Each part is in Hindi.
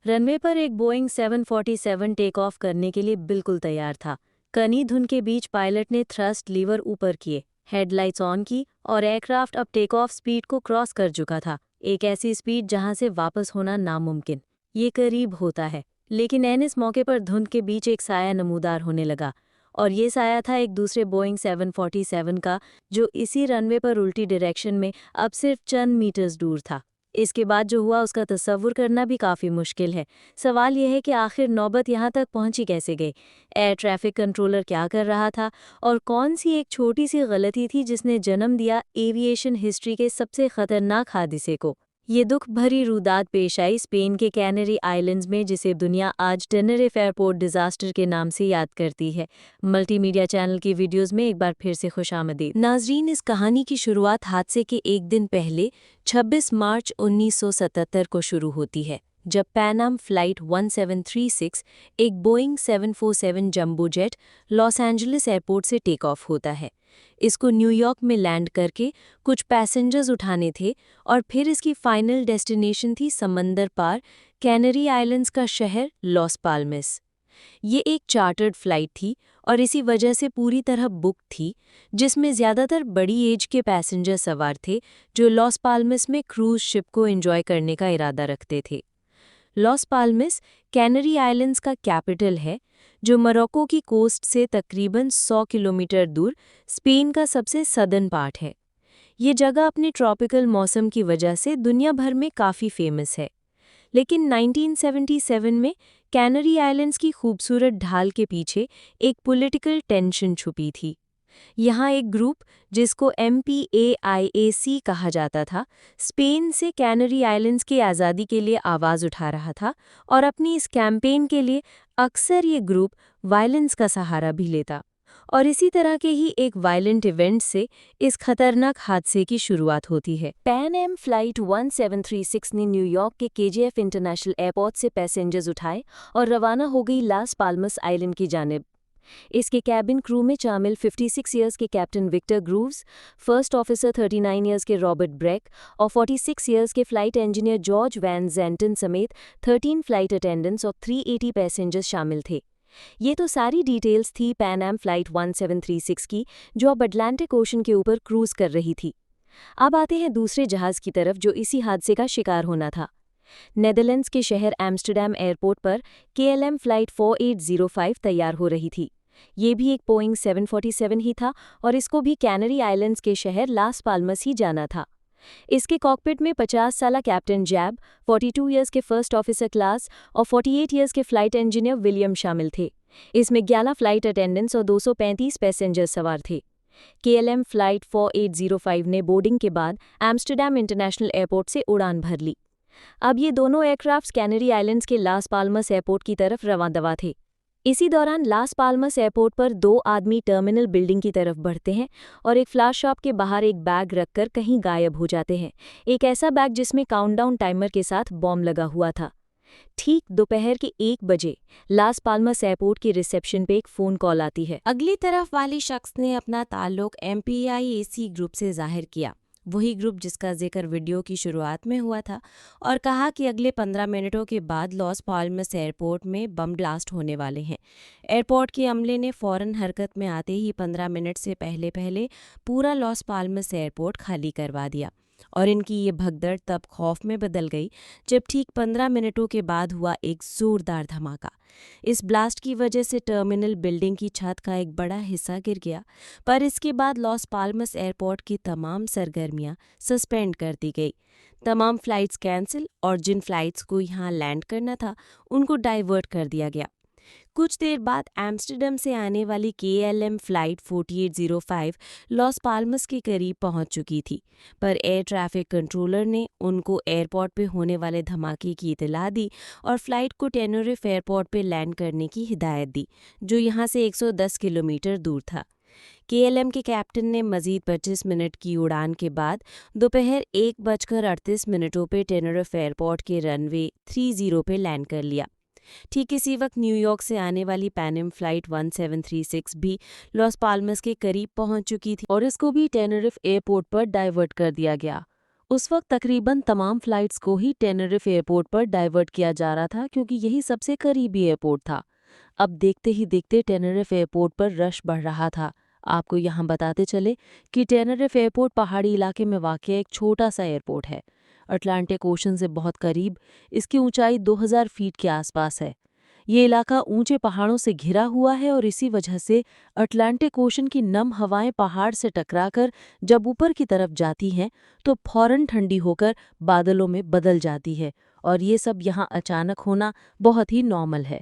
रनवे पर एक बोइंग 747 टेक ऑफ करने के लिए बिल्कुल तैयार था। कनी धुंध के बीच पायलट ने थ्रस्ट लीवर ऊपर किए, हेडलाइट्स ऑन की और एयरक्राफ्ट अब टेक ऑफ स्पीड को क्रॉस कर चुका था। एक ऐसी स्पीड जहां से वापस होना नामुमकिन। ये करीब होता है, लेकिन एन इस मौके पर धुंध के बीच एक साया नमूदार होने लगा। और ये साया था एक दूसरे बोइंग 747 का, जो इसी रनवे पर उल्टी डायरेक्शन में अब सिर्फ चंद मीटर्स दूर था। इसके बाद जो हुआ उसका तसव्वुर करना भी काफ़ी मुश्किल है। सवाल यह है कि आखिर नौबत यहाँ तक पहुँची कैसे गई? एयर ट्रैफिक कंट्रोलर क्या कर रहा था? और कौन सी एक छोटी सी गलती थी जिसने जन्म दिया एविएशन हिस्ट्री के सबसे खतरनाक हादसे को? ये दुख भरी रुदात पेश आई स्पेन के कैनरी आइलैंड्स में, जिसे दुनिया आज टेनरिफ एयरपोर्ट डिजास्टर के नाम से याद करती है। मल्टीमीडिया चैनल की वीडियोस में एक बार फिर से खुशामदीद नाजरीन। इस कहानी की शुरुआत हादसे के एक दिन पहले 26 मार्च 1977 को शुरू होती है, जब पैन एम फ्लाइट 1736 एक Boeing 747 jumbo jet Los Angeles airport से टेक ऑफ होता है। इसको न्यूयॉर्क में लैंड करके कुछ पैसेंजर्स उठाने थे और फिर इसकी फाइनल डेस्टिनेशन थी समंदर पार कैनरी आइलैंड्स का शहर लॉस पाल्मस। ये एक चार्टर्ड फ्लाइट थी और इसी वजह से पूरी तरह बुक थी, जिसमें ज़्यादातर बड़ी एज के पैसेंजर सवार थे जो लॉस पाल्मस में क्रूज शिप को एंजॉय करने का इरादा रखते थे। लॉस पाल्मस कैनरी आइलैंड्स का कैपिटल है, जो मोरक्को की कोस्ट से तकरीबन 100 किलोमीटर दूर स्पेन का सबसे सदर्न पार्ट है। ये जगह अपने ट्रॉपिकल मौसम की वजह से दुनिया भर में काफ़ी फेमस है। लेकिन 1977 में कैनरी आइलैंड्स की खूबसूरत ढाल के पीछे एक पॉलिटिकल टेंशन छुपी थी। यहाँ एक ग्रुप, जिसको MPAIAC कहा जाता था, स्पेन से कैनरी आइलैंड्स की आज़ादी के लिए आवाज़ उठा रहा था और अपनी इस कैंपेन के लिए अक्सर ये ग्रुप वायलेंस का सहारा भी लेता। और इसी तरह के ही एक वायलेंट इवेंट से इस खतरनाक हादसे की शुरुआत होती है। पैन एम फ्लाइट 1736 ने न्यूयॉर्क के KGF इंटरनेशनल एयरपोर्ट से पैसेंजर्स उठाए और रवाना हो गई लास पाल्मस आइलैंड की जानिब। इसके कैबिन क्रू में शामिल 56 इयर्स के captain Victor Grubbs, first officer 39 years के रॉबर्ट ब्रेक और 46 इयर्स के flight engineer George Van Genten समेत 13 फ्लाइट अटेंडेंट्स और 380 पैसेंजर्स शामिल थे। ये तो सारी डिटेल्स थी पैन एम फ्लाइट 1736 की, जो अब अटलांटिक ओशन के ऊपर क्रूज कर रही थी। अब आते हैं दूसरे जहाज की तरफ, जो इसी हादसे का शिकार होना था। नेदरलैंड्स के शहर एम्स्टर्डम एयरपोर्ट पर KLM फ्लाइट 4805 तैयार हो रही थी। ये भी एक बोइंग 747 ही था और इसको भी कैनरी आइलैंड्स के शहर लास पाल्मस ही जाना था। इसके कॉकपिट में 50 साला कैप्टन जैब, 42 इयर्स के फर्स्ट ऑफिसर क्लास और 48 इयर्स के फ्लाइट इंजीनियर विलियम शामिल थे। इसमें 11 फ्लाइट अटेंडेंट्स और 235 पैसेंजर सवार थे। KLM फ्लाइट 4805 ने बोर्डिंग के बाद एम्स्टर्डम इंटरनेशनल एयरपोर्ट से उड़ान भर ली। अब ये दोनों एयरक्राफ्ट कैनरी आइलैंड्स के लास पाल्मस एयरपोर्ट की तरफ रवां-दवा थे। इसी दौरान लास पाल्मस एयरपोर्ट पर दो आदमी टर्मिनल बिल्डिंग की तरफ बढ़ते हैं और एक फ्लैश शॉप के बाहर एक बैग रखकर कहीं गायब हो जाते हैं। एक ऐसा बैग जिसमें काउंटडाउन टाइमर के साथ बॉम्ब लगा हुआ था। ठीक दोपहर के 1 बजे लास पाल्मस एयरपोर्ट की रिसेप्शन पे एक फ़ोन कॉल आती है। अगली तरफ वाले शख्स ने अपना ताल्लुक MPAIAC ग्रुप से जाहिर किया, वही ग्रुप जिसका जिक्र वीडियो की शुरुआत में हुआ था, और कहा कि अगले 15 मिनटों के बाद लॉस पाल्मस एयरपोर्ट में बम ब्लास्ट होने वाले हैं। एयरपोर्ट के अमले ने फ़ौरन हरकत में आते ही 15 मिनट से पहले पहले पूरा लॉस पाल्मस एयरपोर्ट खाली करवा दिया। और इनकी ये भगदड़ तब खौफ में बदल गई जब ठीक 15 मिनटों के बाद हुआ एक जोरदार धमाका। इस ब्लास्ट की वजह से टर्मिनल बिल्डिंग की छत का एक बड़ा हिस्सा गिर गया, पर इसके बाद लॉस पाल्मस एयरपोर्ट की तमाम सरगर्मियां सस्पेंड कर दी गई। तमाम फ्लाइट्स कैंसिल और जिन फ्लाइट्स को यहां लैंड करना था उनको डाइवर्ट कर दिया गया। कुछ देर बाद एम्स्टर्डम से आने वाली KLM फ्लाइट 4805 लॉस पाल्मस के करीब पहुंच चुकी थी, पर एयर ट्रैफिक कंट्रोलर ने उनको एयरपोर्ट पे होने वाले धमाके की इतला दी और फ्लाइट को टेनरिफ एयरपोर्ट पे लैंड करने की हिदायत दी, जो यहां से 110 किलोमीटर दूर था। KLM के कैप्टन ने मजीद 25 मिनट की उड़ान के बाद दोपहर 1:38 पे टेनरिफ एयरपोर्ट के रनवे 30 पे लैंड कर लिया। ठीक इसी वक्त न्यूयॉर्क से आने वाली पैन एम फ्लाइट 1736 भी लॉस पाल्मस के करीब पहुंच चुकी थी और इसको भी टेनरिफ एयरपोर्ट पर डाइवर्ट कर दिया गया। उस वक्त तकरीबन तमाम फ्लाइट्स को ही टेनरिफ एयरपोर्ट पर डाइवर्ट किया जा रहा था क्योंकि यही सबसे करीबी एयरपोर्ट था। अब देखते ही देखते टेनरिफ एयरपोर्ट पर रश बढ़ रहा था। आपको यहाँ बताते चले कि टेनरिफ एयरपोर्ट पहाड़ी इलाके में वाक़ एक छोटा सा एयरपोर्ट है। अटलांटिक ओशन से बहुत करीब, इसकी ऊंचाई 2000 फीट के आसपास है। ये इलाका ऊंचे पहाड़ों से घिरा हुआ है और इसी वजह से अटलांटिक ओशन की नम हवाएं पहाड़ से टकराकर जब ऊपर की तरफ जाती हैं तो फौरन ठंडी होकर बादलों में बदल जाती है, और ये सब यहाँ अचानक होना बहुत ही नॉर्मल है।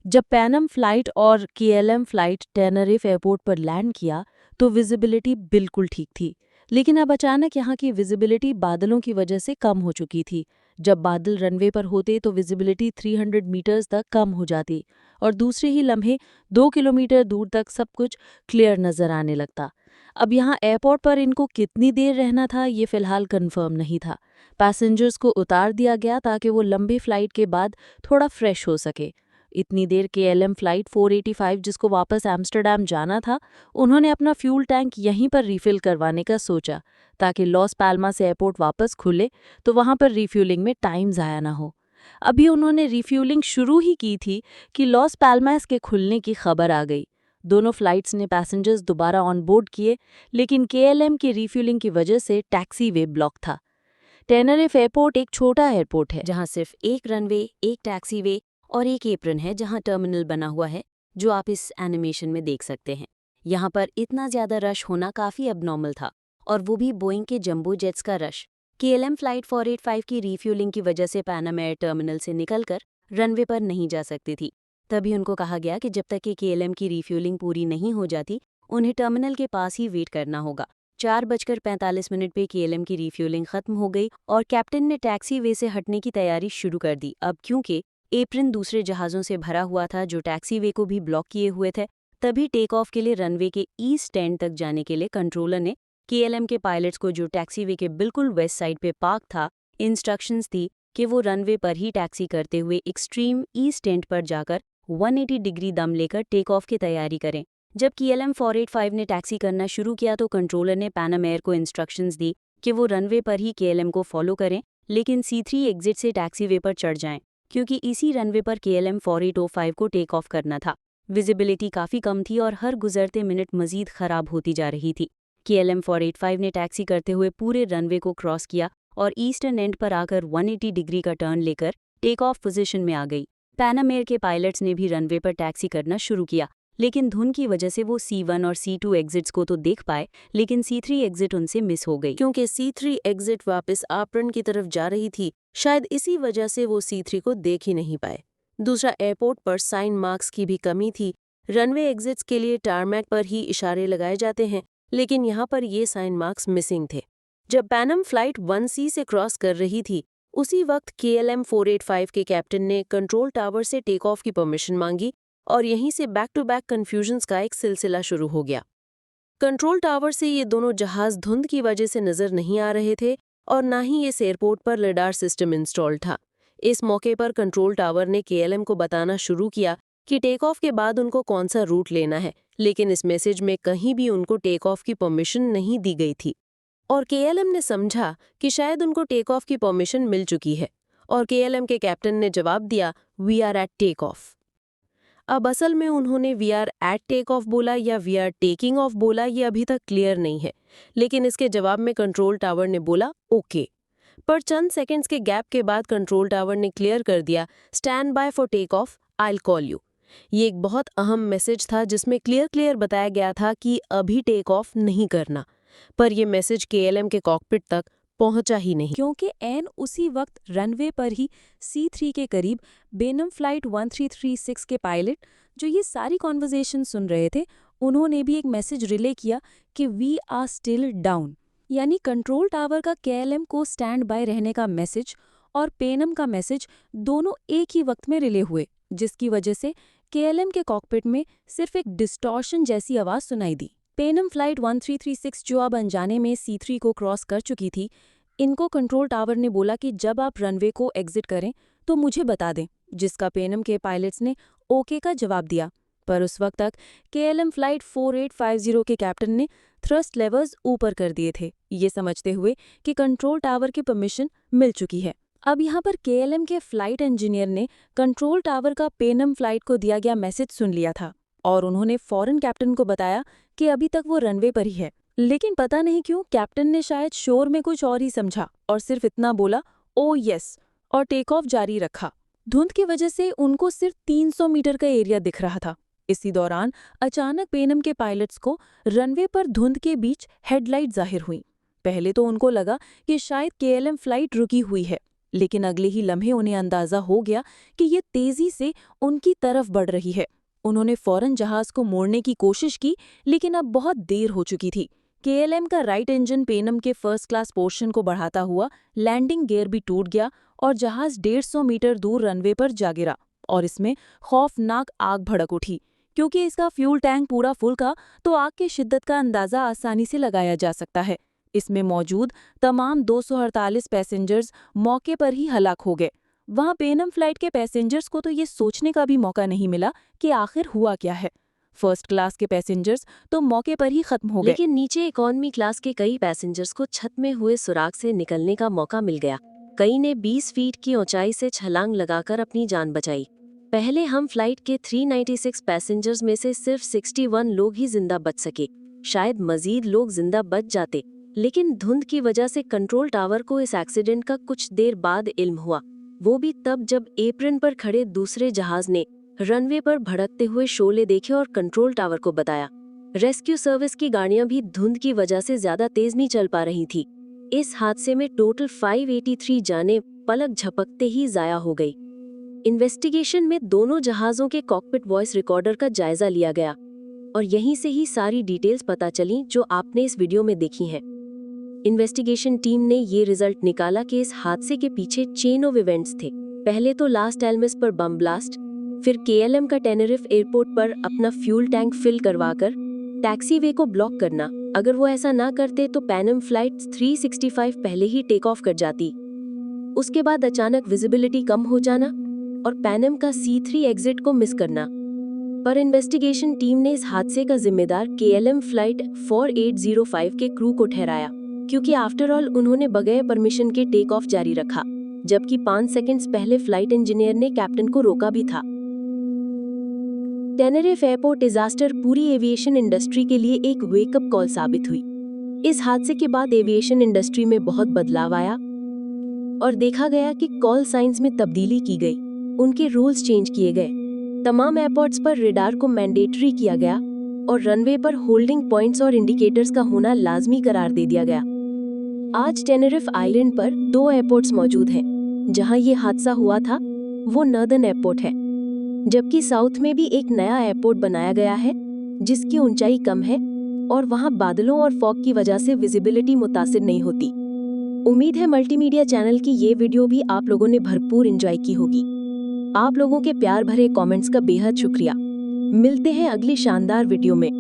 जब पैनम फ्लाइट और केएलएम फ्लाइट टेनरिफ एयरपोर्ट पर लैंड किया तो विजिबिलिटी बिल्कुल ठीक थी, लेकिन अब अचानक यहाँ की विजिबिलिटी बादलों की वजह से कम हो चुकी थी। जब बादल रनवे पर होते तो विजिबिलिटी 300 मीटर्स तक कम हो जाती और दूसरे ही लम्हे 2 किलोमीटर दूर तक सब कुछ क्लियर नजर आने लगता। अब यहाँ एयरपोर्ट पर इनको कितनी देर रहना था ये फिलहाल कंफर्म नहीं था। पैसेंजर्स को उतार दिया गया ताकि वो लंबी फ्लाइट के बाद थोड़ा फ्रेश हो सके। इतनी देर केएलएम फ्लाइट 485 जिसको वापस एम्स्टर्डम जाना था, उन्होंने अपना फ्यूल टैंक यहीं पर रिफिल करवाने का सोचा ताकि लॉस पैल्मास एयरपोर्ट वापस खुले तो वहां पर रिफ्यूलिंग में टाइम ज़ाया ना हो। अभी उन्होंने रिफ्यूलिंग शुरू ही की थी कि लॉस पैल्मास के खुलने की खबर आ गई। दोनों फ्लाइट्स ने पैसेंजर्स दोबारा ऑन बोर्ड किए, लेकिन केएलएम की रिफ्यूलिंग की वजह से टैक्सी वे ब्लॉक था। टेनरिफ एयरपोर्ट एक छोटा एयरपोर्ट है जहां सिर्फ एक रनवे, एक टैक्सी वे और एक एप्रन है जहां टर्मिनल बना हुआ है, जो आप इस एनिमेशन में देख सकते हैं। यहाँ पर इतना ज़्यादा रश होना काफ़ी अबनॉर्मल था, और वो भी बोइंग के जंबो जेट्स का रश। केएलएम फ्लाइट 485 की रिफ्यूलिंग की वजह से पैनम एयर टर्मिनल से निकलकर रनवे पर नहीं जा सकती थी। तभी उनको कहा गया कि जब तक कि केएलएम की रिफ्यूलिंग पूरी नहीं हो जाती, उन्हें टर्मिनल के पास ही वेट करना होगा। 4:45 पे केएलएम की रिफ्यूलिंग खत्म हो गई और कैप्टन ने टैक्सी वे से हटने की तैयारी शुरू कर दी। अब क्योंकि एप्रन दूसरे जहाज़ों से भरा हुआ था जो टैक्सीवे को भी ब्लॉक किए हुए थे, तभी टेक ऑफ के लिए रनवे के ईस्ट एंड तक जाने के लिए कंट्रोलर ने केएलएम के पायलट्स को, जो टैक्सीवे के बिल्कुल वेस्ट साइड पे पार्क था, इंस्ट्रक्शंस दी कि वो रनवे पर ही टैक्सी करते हुए एक्सट्रीम ईस्ट एंड पर जाकर 180 डिग्री दम लेकर टेक ऑफ की तैयारी करें। जब केएलएम 485 ने टैक्सी करना शुरू किया तो कंट्रोलर ने पैनम एयर को इंस्ट्रक्शंस दी कि वो रनवे पर ही केएलएम को फॉलो करें, लेकिन C3 एग्जिट से टैक्सीवे पर चढ़ जाएं, क्योंकि इसी रनवे पर केएलएम 4805 को टेक ऑफ करना था। विजिबिलिटी काफ़ी कम थी और हर गुजरते मिनट मजीद ख़राब होती जा रही थी। केएलएम 485 ने टैक्सी करते हुए पूरे रनवे को क्रॉस किया और ईस्टर्न एंड पर आकर 180 डिग्री का टर्न लेकर टेक ऑफ पोजीशन में आ गई। पैनम एयर के पायलट्स ने भी रनवे पर टैक्सी करना शुरू किया, लेकिन धुंध की वजह से वो C1 और C2 एग्जिट्स को तो देख पाए, लेकिन C3 एग्जिट उनसे मिस हो गई। क्योंकि C3 एग्जिट वापस एप्रन की तरफ जा रही थी, शायद इसी वजह से वो C3 को देख ही नहीं पाए। दूसरा, एयरपोर्ट पर साइन मार्क्स की भी कमी थी। रनवे एग्जिट्स के लिए टारमैक पर ही इशारे लगाए जाते हैं, लेकिन यहाँ पर ये साइन मार्क्स मिसिंग थे। जब पैनम फ्लाइट 1C से क्रॉस कर रही थी, उसी वक्त KLM 485 के कैप्टन ने कंट्रोल टावर से टेक ऑफ की परमिशन मांगी और यहीं से बैक टू बैक कन्फ्यूजन्स का एक सिलसिला शुरू हो गया। कंट्रोल टावर से ये दोनों जहाज धुंध की वजह से नजर नहीं आ रहे थे और ना ही इस एयरपोर्ट पर रडार सिस्टम इंस्टॉल था। इस मौके पर कंट्रोल टावर ने KLM को बताना शुरू किया कि टेक ऑफ के बाद उनको कौन सा रूट लेना है, लेकिन इस मैसेज में कहीं भी उनको टेक ऑफ की परमिशन नहीं दी गई थी और KLM ने समझा कि शायद उनको टेक ऑफ की परमिशन मिल चुकी है और KLM के कैप्टन ने जवाब दिया, we are at take off. अब असल में उन्होंने we are at take off बोला या वी आर टेकिंग ऑफ बोला, ये अभी तक क्लियर नहीं है, लेकिन इसके जवाब में कंट्रोल टावर ने बोला ओके। पर चंद सेकंड्स के गैप के बाद कंट्रोल टावर ने क्लियर कर दिया, stand by for take off, I will call you. ये एक बहुत अहम मैसेज था जिसमें क्लियर बताया गया था कि अभी टेक ऑफ नहीं करना, पर यह मैसेज KLM के कॉकपिट तक पहुंचा ही नहीं, क्योंकि एन उसी वक्त रनवे पर ही C3 के करीब बेनम फ्लाइट 1336 के पायलट, जो ये सारी कॉन्वर्जेशन सुन रहे थे, उन्होंने भी एक मैसेज रिले किया कि वी आर स्टिल डाउन। यानी कंट्रोल टावर का KLM को स्टैंड बाय रहने का मैसेज और पेनम का मैसेज दोनों एक ही वक्त में रिले हुए, जिसकी वजह से KLM के कॉकपिट में सिर्फ एक डिस्टॉर्शन जैसी आवाज़ सुनाई दी। पेनम फ्लाइट 1336 जो अब अनजाने में C3 को क्रॉस कर चुकी थी, इनको कंट्रोल टावर ने बोला कि जब आप रनवे को एग्जिट करें तो मुझे बता दें, जिसका पेनम के पायलट्स ने ओके का जवाब दिया। पर उस वक्त तक KLM फ्लाइट 4850 के कैप्टन ने थ्रस्ट लेवल्स ऊपर कर दिए थे, ये समझते हुए कि कंट्रोल टावर की परमिशन मिल चुकी है। अब यहाँ पर KLM के फ्लाइट इंजीनियर ने कंट्रोल टावर का पेनम फ्लाइट को दिया गया मैसेज सुन लिया था और उन्होंने फौरन कैप्टन को बताया कि अभी तक वो रनवे पर ही है। लेकिन पता नहीं क्यों कैप्टन ने शायद शोर में कुछ और ही समझा और सिर्फ इतना बोला, ओ यस, और टेक ऑफ जारी रखा। धुंध की वजह से उनको सिर्फ 300 मीटर का एरिया दिख रहा था। इसी दौरान अचानक पेनम के पायलट्स को रनवे पर धुंध के बीच हेडलाइट जाहिर हुई। पहले तो उनको लगा कि शायद KLM फ्लाइट रुकी हुई है, लेकिन अगले ही लम्हे उन्हें अंदाजा हो गया कि ये तेजी से उनकी तरफ बढ़ रही है। उन्होंने फौरन जहाज को मोड़ने की कोशिश की, लेकिन अब बहुत देर हो चुकी थी। KLM का राइट इंजन पेनम के फर्स्ट क्लास पोर्शन को बढ़ाता हुआ लैंडिंग गियर भी टूट गया और जहाज 150 मीटर दूर रनवे पर जा गिरा और इसमें खौफनाक आग भड़क उठी। क्योंकि इसका फ्यूल टैंक पूरा फुल था, तो आग की शिद्दत का अंदाजा आसानी से लगाया जा सकता है। इसमें मौजूद तमाम 248 पैसेंजर्स मौके पर ही हलाक हो गए। वहां पेनम फ्लाइट के पैसेंजर्स को तो ये सोचने का भी मौका नहीं मिला कि आखिर हुआ क्या है। फर्स्ट क्लास के पैसेंजर्स तो मौके पर ही खत्म हो गए। लेकिन नीचे इकॉनमी क्लास के कई पैसेंजर्स को छत में हुए सुराग से निकलने का मौका मिल गया। कई ने 20 फीट की ऊंचाई से छलांग लगाकर अपनी जान बचाई। पहले हम फ्लाइट के 396 पैसेंजर्स में से सिर्फ 61 लोग ही जिंदा बच सके। शायद मजीद लोग जिंदा बच जाते, लेकिन धुंध की वजह से कंट्रोल टावर को इस एक्सीडेंट का कुछ देर बाद इल्म हुआ। वो भी तब जब एप्रन पर खड़े दूसरे जहाज ने रनवे पर भड़कते हुए शोले देखे और कंट्रोल टावर को बताया। रेस्क्यू सर्विस की गाड़ियां भी धुंध की वजह से ज्यादा तेज नहीं चल पा रही थी। इस हादसे में टोटल 583 जानें पलक झपकते ही जाया हो गई। इन्वेस्टिगेशन में दोनों जहाजों के कॉकपिट वॉइस रिकॉर्डर का जायजा लिया गया और यहीं से ही सारी डिटेल्स पता चली जो आपने इस वीडियो में देखी हैं। इन्वेस्टिगेशन टीम ने ये रिजल्ट निकाला कि इस हादसे के पीछे चेन ऑफ इवेंट्स थे। पहले तो लास एल्मस पर बम ब्लास्ट, फिर KLM का टेनेरिफ एयरपोर्ट पर अपना फ्यूल टैंक फिल करवाकर टैक्सीवे को ब्लॉक करना। अगर वो ऐसा ना करते तो पैनम फ्लाइट 365 पहले ही टेक ऑफ कर जाती। उसके बाद अचानक विजिबिलिटी कम हो जाना और पैनम का C3 एग्जिट को मिस करना। पर इन्वेस्टिगेशन टीम ने इस हादसे का जिम्मेदार KLM फ्लाइट 4805 के क्रू को ठहराया, क्योंकि आफ्टर ऑल उन्होंने बगैर परमिशन के टेक ऑफ जारी रखा, जबकि 5 सेकंड्स पहले फ्लाइट इंजीनियर ने कैप्टन को रोका भी था। टेनेरिफ एयरपोर्ट डिजास्टर पूरी एविएशन इंडस्ट्री के लिए एक वेकअप कॉल साबित हुई। इस हादसे के बाद एविएशन इंडस्ट्री में बहुत बदलाव आया और देखा गया कि कॉल साइंस में तब्दीली की गई, उनके रूल्स चेंज किए गए। तमाम एयरपोर्ट्स पर रेडार को मैंडेटरी किया गया और रनवे पर होल्डिंग पॉइंट्स और इंडिकेटर्स का होना लाजमी करार दे दिया गया। आज टेनेरिफ आइलैंड पर 2 एयरपोर्ट्स मौजूद हैं। जहां ये हादसा हुआ था वो नॉर्दर्न एयरपोर्ट है, जबकि साउथ में भी एक नया एयरपोर्ट बनाया गया है जिसकी ऊंचाई कम है और वहां बादलों और फॉग की वजह से विजिबिलिटी मुतासिर नहीं होती। उम्मीद है मल्टीमीडिया चैनल की ये वीडियो भी आप लोगों ने भरपूर एंजॉय की होगी। आप लोगों के प्यार भरे कमेंट्स का बेहद शुक्रिया। मिलते हैं अगली शानदार वीडियो में।